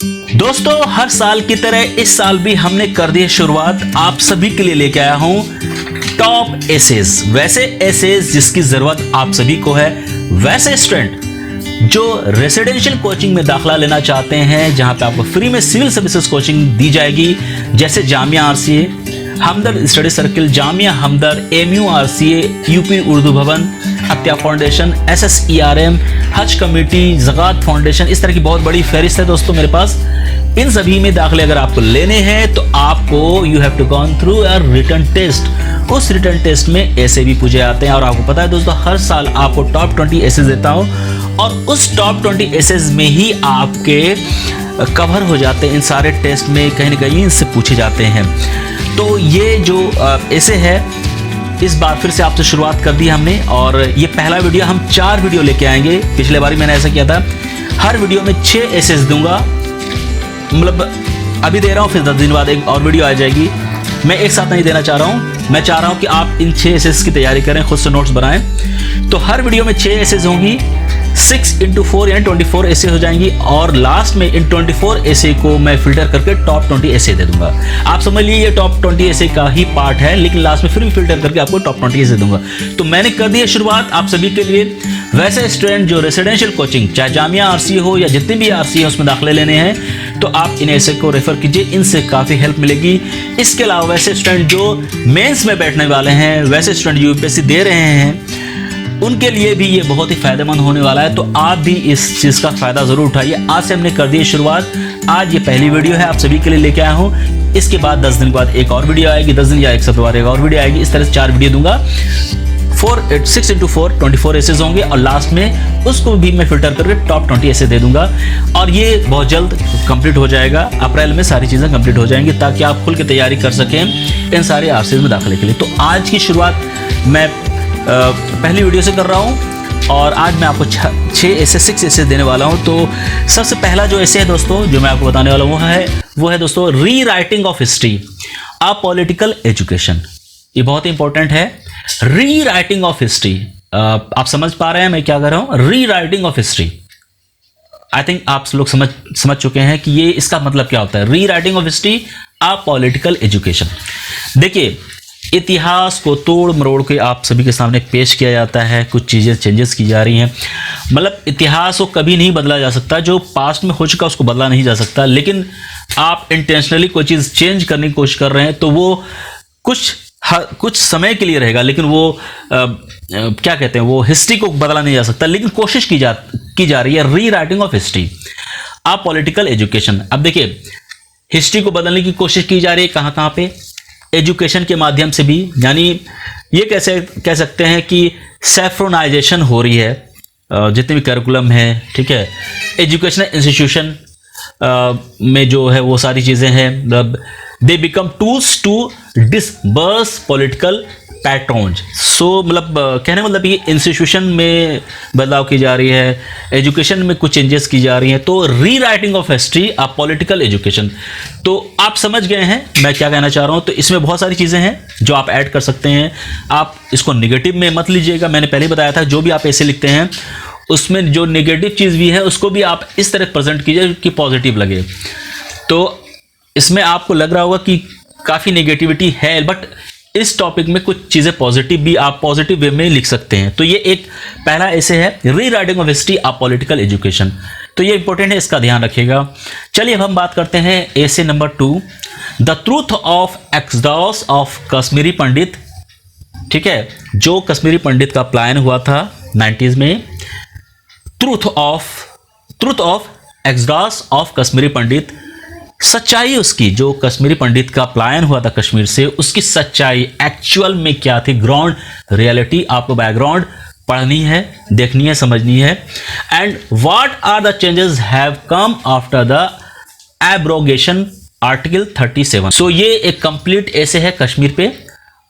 दोस्तों, हर साल की तरह इस साल भी हमने कर दी है शुरुआत। आप सभी के लिए लेके आया हूं टॉप एसेज, वैसे एसेज जिसकी जरूरत आप सभी को है, वैसे स्टूडेंट जो रेसिडेंशियल कोचिंग में दाखला लेना चाहते हैं, जहां पे आपको फ्री में सिविल सर्विसेज कोचिंग दी जाएगी, जैसे जामिया आरसीए, हमदर्द स्टडी सर्किल, जामिया हमदर्द, एमयू आरसीए, यूपी उर्दू भवन, अत्या फाउंडेशन, SSERM, हज कमेटी, ज़कात फाउंडेशन, इस तरह की बहुत बड़ी फहरिस्त है दोस्तों मेरे पास। इन सभी में दाखले अगर आपको लेने हैं तो आपको you have to gone through a written test. उस रिटन टेस्ट में ऐसे भी पूछे जाते हैं और आपको पता है दोस्तों, हर साल आपको टॉप 20 एसेज देता हूं और उस टॉप 20 एसेज में ही आपके कवर हो जाते हैं। इन सारे टेस्ट में कहीं ना कहीं इनसे पूछे जाते हैं। तो ये जो ऐसे है, इस बार फिर से आपसे शुरुआत कर दी हमने और ये पहला वीडियो, हम 4 वीडियो लेके आएंगे। पिछले बार मैंने ऐसा किया था, हर वीडियो में 6 एसेज दूंगा, मतलब अभी दे रहा हूँ, फिर 10 दिन बाद एक और वीडियो आ जाएगी। मैं एक साथ नहीं देना चाह रहा हूँ, मैं चाह रहा हूँ कि आप इन 6 एसेज की तैयारी करें, खुद से नोट्स बनाएं। तो हर वीडियो में 6 एसेज होंगी, 6 into 4 यानी 24 एसे हो जाएंगी और लास्ट में इन 24 एसे को मैं फिल्टर करके टॉप 20 एसे दे दूंगा। आप समझ लीजिए ये टॉप 20 एसे का ही पार्ट है, लेकिन लास्ट में फिर भी फिल्टर करके आपको टॉप 20 एसे दूंगा। तो मैंने कर दी है शुरुआत आप सभी के लिए। वैसे स्टूडेंट जो रेसिडेंशियल कोचिंग, चाहे जामिया आरसी हो या जितनी भी आरसी है उसमें दाखिले लेने हैं, तो आप इन एसे को रेफर कीजिए, इनसे काफ़ी हेल्प मिलेगी। इसके अलावा वैसे स्टूडेंट जो मेंस में बैठने वाले हैं, वैसे स्टूडेंट जो यूपीएससी दे रहे हैं, उनके लिए भी ये बहुत ही फायदेमंद होने वाला है। तो आप भी इस चीज़ का फ़ायदा ज़रूर उठाइए। आज से हमने कर दी शुरुआत, आज ये पहली वीडियो है, आप सभी के लिए लेके आया हूँ। इसके बाद 10 दिन बाद एक और वीडियो आएगी, 10 दिन या एक सप्ताह बाद एक और वीडियो आएगी। इस तरह से 4 वीडियो दूंगा। 6 into 4 24 एसेज होंगे और लास्ट में उसको भी मैं फिल्टर करके टॉप 20 एसे दे दूंगा और ये बहुत जल्द कंप्लीट हो जाएगा। अप्रैल में सारी चीज़ें कंप्लीट हो जाएंगी ताकि आप खुल के तैयारी कर सकें इन सारे आरसीज में दाखिले के लिए। तो आज की शुरुआत मैं पहली वीडियो से कर रहा हूं और आज मैं आपको 6 एसे देने वाला हूं। तो सबसे पहला जो एसे है दोस्तों, जो मैं आपको बताने वाला हूं वो है दोस्तों री writing of history, a political education. ये बहुत ही इंपॉर्टेंट है, री राइटिंग ऑफ हिस्ट्री। आप समझ पा रहे हैं मैं क्या कर रहा हूं, री writing of history. I think आप लोग समझ चुके हैं कि ये इसका मतलब क्या होता है, री writing of history, a political education. देखिए, इतिहास को तोड़ मरोड़ के आप सभी के सामने पेश किया जाता है, कुछ चीज़ें चेंजेस की जा रही हैं। मतलब इतिहास को कभी नहीं बदला जा सकता, जो पास्ट में हो चुका उसको बदला नहीं जा सकता, लेकिन आप इंटेंशनली कोई चीज़ चेंज करने की कोशिश कर रहे हैं तो वो कुछ समय के लिए रहेगा, लेकिन वो क्या कहते हैं, वो हिस्ट्री को बदला नहीं जा सकता, लेकिन कोशिश की जा रही है री writing of history, a political education. अब देखिए, हिस्ट्री को बदलने की कोशिश की जा रही है कहाँ पे, एजुकेशन के माध्यम से भी, यानी ये कैसे कह सकते हैं कि सैफ्रोनाइजेशन हो रही है जितने भी करिकुलम है, ठीक है, एजुकेशनल इंस्टीट्यूशन में जो है वो सारी चीज़ें हैं, मतलब they become tools to disburse political patterns. So मतलब कहने मतलब ये इंस्टीट्यूशन में बदलाव की जा रही है, एजुकेशन में कुछ चेंजेस की जा रही हैं। तो री writing of history, a political education. तो आप समझ गए हैं मैं क्या कहना चाह रहा हूँ। तो इसमें बहुत सारी चीज़ें हैं जो आप ऐड कर सकते हैं। आप इसको निगेटिव में मत लीजिएगा, मैंने पहले बताया था, जो भी आप ऐसे लिखते हैं उसमें जो नेगेटिव चीज़ भी है उसको भी आप इस तरह प्रेजेंट कीजिए कि पॉजिटिव लगे। तो इसमें आपको लग रहा होगा कि काफ़ी नेगेटिविटी है, बट इस टॉपिक में कुछ चीज़ें पॉजिटिव भी आप पॉजिटिव वे में लिख सकते हैं। तो ये एक पहला ऐसे है, री writing of history, a political education. तो ये इंपॉर्टेंट है, इसका ध्यान रखिएगा। चलिए अब हम बात करते हैं ऐसे number 2, the truth of exodus of Kashmiri Pandit. ठीक है, जो कश्मीरी पंडित का प्लान हुआ था 90s में, truth of exodus of Kashmiri Pandit, सच्चाई उसकी, जो कश्मीरी पंडित का पलायन हुआ था कश्मीर से, उसकी सच्चाई एक्चुअल में क्या थी, ग्राउंड रियलिटी आपको बैकग्राउंड पढ़नी है, देखनी है, समझनी है। And what are the changes have come after the abrogation article 37। So ये एक कंप्लीट ऐसे है कश्मीर पे,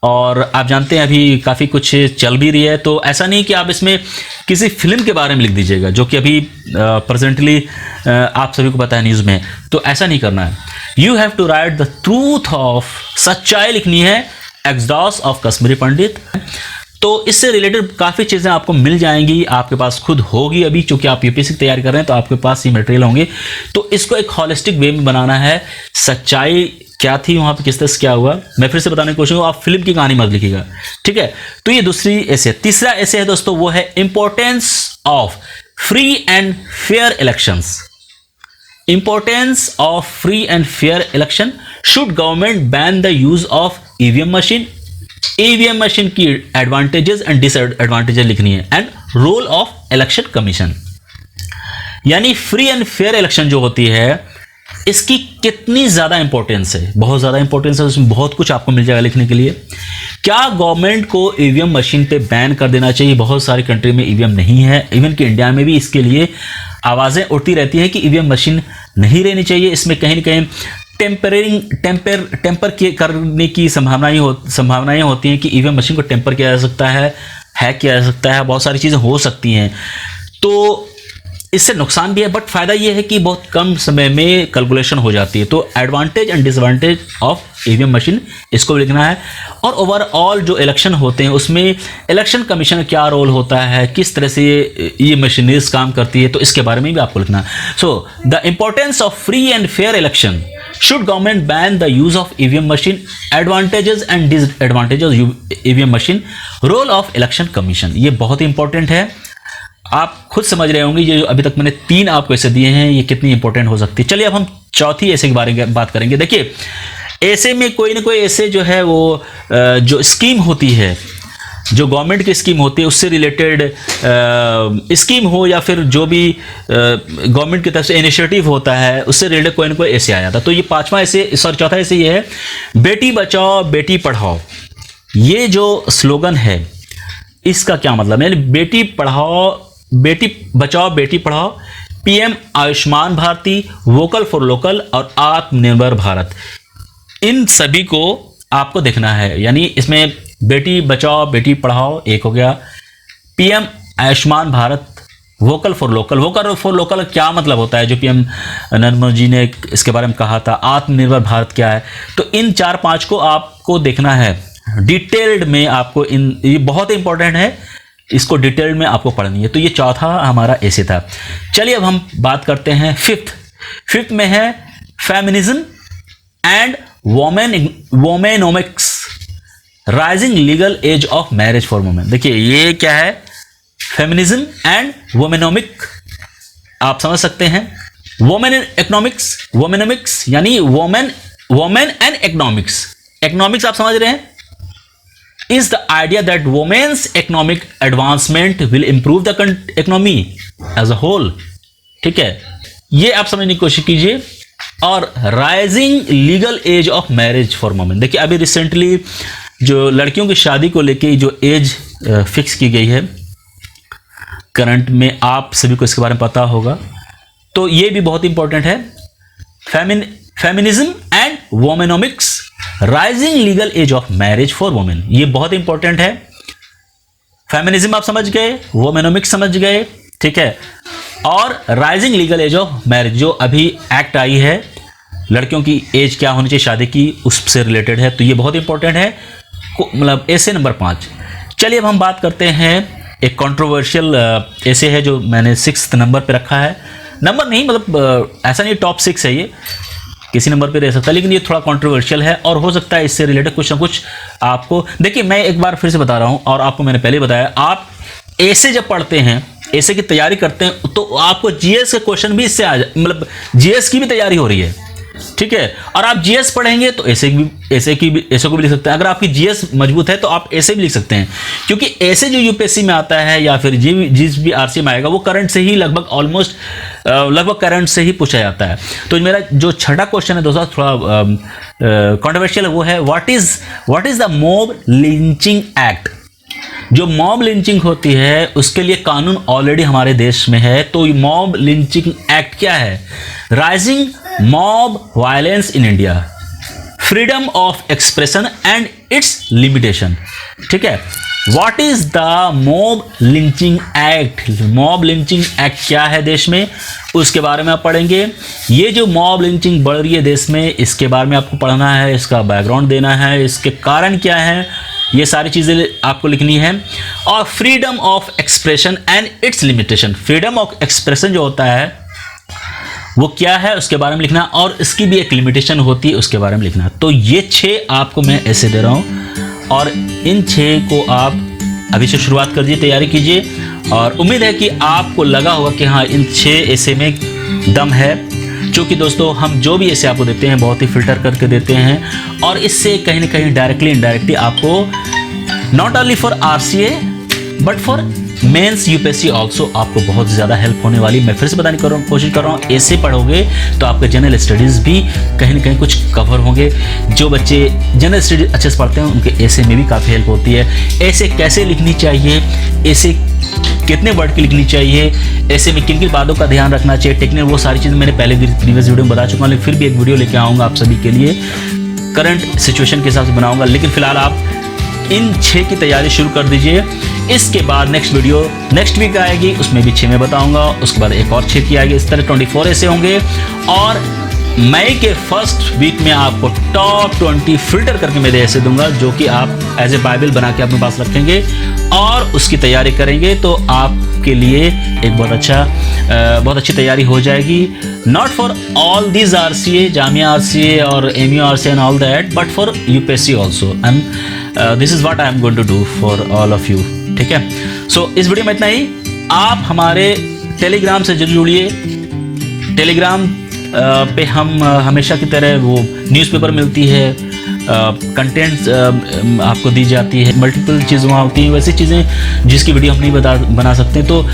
और आप जानते हैं अभी काफ़ी कुछ चल भी रही है। तो ऐसा नहीं कि आप इसमें किसी फिल्म के बारे में लिख दीजिएगा, जो कि अभी प्रेजेंटली आप सभी को पता है न्यूज़ में, तो ऐसा नहीं करना है। You have to write the truth of, सच्चाई लिखनी है, एक्सोडस ऑफ कश्मीरी पंडित। तो इससे रिलेटेड काफ़ी चीज़ें आपको मिल जाएंगी, आपके पास खुद होगी। अभी चूंकि आप यूपीएससी की तैयारी कर रहे हैं तो आपके पास ये मटेरियल होंगे। तो इसको एक हॉलिस्टिक वे में बनाना है। सच्चाई क्या थी वहाँ पे, किस तरह से क्या हुआ, मैं फिर से बताने की कोशिश करूँगा। आप फिल्म की कहानी मत लिखिएगा, ठीक है। तो ये दूसरी ऐसे। तीसरा ऐसे है दोस्तों, वो है importance of free and fair elections. Importance of free and fair election. Should government ban the use of EVM machine. EVM machine की एडवांटेजेस एंड डिसएडवांटेजेस लिखनी है। And role of election commission, यानी फ्री एंड फेयर इलेक्शन जो होती है इसकी कितनी ज्यादा इंपॉर्टेंस है। बहुत ज्यादा इंपॉर्टेंस है, उसमें बहुत कुछ आपको मिल जाएगा लिखने के लिए। क्या गवर्नमेंट को ईवीएम मशीन पे बैन कर देना चाहिए? बहुत सारी कंट्री में ईवीएम नहीं है, इवन कि इंडिया में भी इसके लिए आवाजें उठती रहती है कि ईवीएम मशीन नहीं रहनी चाहिए। इसमें कहीं ना कहीं टेम्पर करने की संभावनाएं होती हैं कि ईवीएम मशीन को टेम्पर किया जा सकता है, हैक किया जा सकता है, बहुत सारी चीज़ें हो सकती हैं। तो इससे नुकसान भी है, बट फायदा ये है कि बहुत कम समय में कैलकुलेशन हो जाती है। तो advantage and disadvantage of EVM machine, इसको लिखना है। और ओवरऑल जो इलेक्शन होते हैं उसमें इलेक्शन कमीशन का क्या रोल होता है, किस तरह से ये मशीनरीज काम करती है, तो इसके बारे में भी आपको लिखना है। So the importance of free and fair election. Should government ban the use of EVM machine. Advantages and disadvantages EVM machine. Role of election commission, ये बहुत ही इंपॉर्टेंट है। आप खुद समझ रहे होंगे ये जो अभी तक मैंने 3 आपको ऐसे दिए हैं, ये कितनी इंपॉर्टेंट हो सकती है। चलिए अब हम चौथी ऐसे के बारे में बात करेंगे। देखिए, ऐसे में कोई ना कोई ऐसे जो है वो जो स्कीम होती है, जो गवर्नमेंट की स्कीम होती है, उससे रिलेटेड स्कीम हो या फिर जो भी गवर्नमेंट की तरफ से इनिशिएटिव होता है, उससे रिलेटेड कोई ना कोई ऐसे आ जाता। तो ये चौथा ऐसे ये है, बेटी बचाओ बेटी पढ़ाओ। ये जो स्लोगन है इसका क्या मतलब है? यानी बेटी बचाओ बेटी पढ़ाओ, PM Ayushman Bharati, vocal for local और आत्मनिर्भर भारत, इन सभी को आपको देखना है। यानी इसमें बेटी बचाओ बेटी पढ़ाओ एक हो गया, PM Ayushman Bharat, vocal for local. Vocal for local क्या मतलब होता है, जो पीएम नरेंद्र मोदी जी ने इसके बारे में कहा था। आत्मनिर्भर भारत क्या है? तो इन 4-5 को आपको देखना है डिटेल्ड में। आपको ये बहुत इंपॉर्टेंट है, इसको डिटेल में आपको पढ़नी है। तो ये चौथा हमारा ऐसे था। चलिए अब हम बात करते हैं फिफ्थ में है feminism and womenomics, rising legal age of marriage for women. देखिए ये क्या है, फेमिनिज्म एंड वोमेनोमिक, आप समझ सकते हैं। वोमेनोमिक्स यानी वोमेन एंड इकोनॉमिक्स। इकोनॉमिक्स आप समझ रहे हैं, is the idea that women's economic advancement will improve the economy as a whole। ठीक है, ये आप समझने की कोशिश कीजिए। और rising legal age of marriage for women, देखिए अभी रिसेंटली जो लड़कियों की शादी को लेके जो एज फिक्स की गई है करंट में, आप सभी को इसके बारे में पता होगा। तो ये भी बहुत इंपॉर्टेंट है। Feminism and womenomics, rising legal age of marriage for women, ये बहुत इंपॉर्टेंट है। फेमिनिज्म आप समझ गए, वोमेनोमिक्स समझ गए, ठीक है। और rising legal age of marriage, जो अभी एक्ट आई है, लड़कियों की एज क्या होनी चाहिए शादी की, उससे रिलेटेड है। तो ये बहुत इंपॉर्टेंट है, मतलब ऐसे नंबर 5। चलिए अब हम बात करते हैं एक कंट्रोवर्शियल ऐसे है जो मैंने 6th नंबर पे रखा है। नंबर नहीं, मतलब ऐसा नहीं टॉप 6 है, ये किसी नंबर पे रह सकता है, लेकिन ये थोड़ा कंट्रोवर्शियल है और हो सकता है इससे रिलेटेड कुछ ना कुछ आपको। देखिए मैं एक बार फिर से बता रहा हूं, और आपको मैंने पहले बताया, आप ऐसे जब पढ़ते हैं, ऐसे की तैयारी करते हैं, तो आपको जीएस के क्वेश्चन भी इससे मतलब जीएस की भी तैयारी हो रही है, ठीक है। और आप जीएस पढ़ेंगे तो ऐसे को भी लिख सकते हैं। अगर आपकी जीएस मजबूत है तो आप ऐसे भी लिख सकते हैं, क्योंकि ऐसे जो यूपीएससी में आता है या फिर जिस भी आरसी में आएगा वो करंट से ही लगभग करंट से ही पूछा जाता है। तो मेरा जो छठा क्वेश्चन है दोस्तों थोड़ा कंट्रोवर्शियल है, वो है what is the mob lynching act. जो मॉब लिंचिंग होती है उसके लिए कानून ऑलरेडी हमारे देश में है। तो मॉब लिंचिंग एक्ट क्या है? Rising mob violence in India, freedom of expression and it's limitation, ठीक है। What is the mob lynching act? Mob lynching act क्या है देश में, उसके बारे में आप पढ़ेंगे। ये जो मॉब लिंचिंग बढ़ रही है देश में, इसके बारे में आपको पढ़ना है, इसका बैकग्राउंड देना है, इसके कारण क्या है, ये सारी चीज़ें आपको लिखनी है। और freedom of expression and it's limitation, freedom of expression जो होता है वो क्या है उसके बारे में लिखना, और इसकी भी एक लिमिटेशन होती है उसके बारे में लिखना। तो ये 6 आपको मैं ऐसे दे रहा हूँ, और इन 6 को आप अभी से शुरुआत कर दीजिए, तैयारी कीजिए, और उम्मीद है कि आपको लगा होगा कि हाँ इन 6 ऐसे में दम है। क्योंकि दोस्तों हम जो भी ऐसे आपको देते हैं बहुत ही फिल्टर करके देते हैं, और इससे कहीं ना कहीं डायरेक्टली इनडायरेक्टली आपको not only for RCA but for mains UPSC also आपको बहुत ज़्यादा हेल्प होने वाली। मैं फिर से बताने कोशिश कर रहा हूँ, ऐसे पढ़ोगे तो आपके जनरल स्टडीज़ भी कहीं ना कहीं कुछ कवर होंगे। जो बच्चे जनरल स्टडीज अच्छे से पढ़ते हैं उनके ऐसे में भी काफ़ी हेल्प होती है। ऐसे कैसे लिखनी चाहिए, ऐसे कितने वर्ड की लिखनी चाहिए, ऐसे में किन किन बातों का ध्यान रखना चाहिए, टेक्निक, वो सारी चीज़ें मैंने पहले प्रीवियस वीडियो में बता चुका हूँ, लेकिन फिर भी एक वीडियो लेके आऊँगा आप सभी के लिए, करंट सिचुएशन के हिसाब से बनाऊँगा। लेकिन फिलहाल आप इन 6 की तैयारी शुरू कर दीजिए। इसके बाद नेक्स्ट वीडियो नेक्स्ट वीक आएगी, उसमें भी 6 में बताऊंगा, उसके बाद एक और 6 की आएगी। इस तरह 24 ऐसे होंगे, और मई के फर्स्ट वीक में आपको टॉप 20 फिल्टर करके मैं ऐसे दूंगा, जो कि आप एज ए बाइबल बना के अपने पास रखेंगे और उसकी तैयारी करेंगे तो आपके लिए एक बहुत अच्छी तैयारी हो जाएगी। Not for all these RCA, Jamia RCA और MU RCA and all that, but for UPSC also, and this is what I am going to do for all of you. ठीक है, सो इस वीडियो में इतना ही। आप हमारे टेलीग्राम से जरूर जुड़िए। टेलीग्राम पे हम हमेशा की तरह वो न्यूज़पेपर मिलती है, कंटेंट्स आपको दी जाती है, मल्टीपल चीज़ें वहाँ होती हैं, वैसी चीज़ें जिसकी वीडियो हम नहीं बना सकते। तो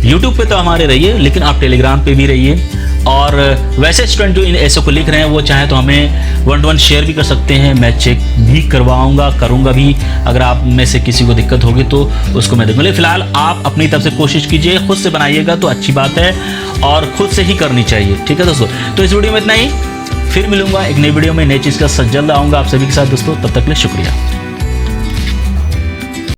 यूट्यूब पे तो हमारे रहिए, लेकिन आप टेलीग्राम पे भी रहिए। और वैसे स्टूडेंट जो इन ऐसे को लिख रहे हैं वो चाहे तो हमें 1-to-1 शेयर भी कर सकते हैं, मैं चेक भी करूँगा भी। अगर आप में से किसी को दिक्कत होगी तो उसको मैं देखूँगा। फिलहाल आप अपनी तरफ से कोशिश कीजिए, खुद से बनाइएगा तो अच्छी बात है, और खुद से ही करनी चाहिए। ठीक है दोस्तों, तो इस वीडियो में इतना ही। फिर मिलूंगा एक नई वीडियो में, नई चीज़ का साथ जल्द आऊँगा आप सभी के साथ दोस्तों। तब तक के लिए शुक्रिया।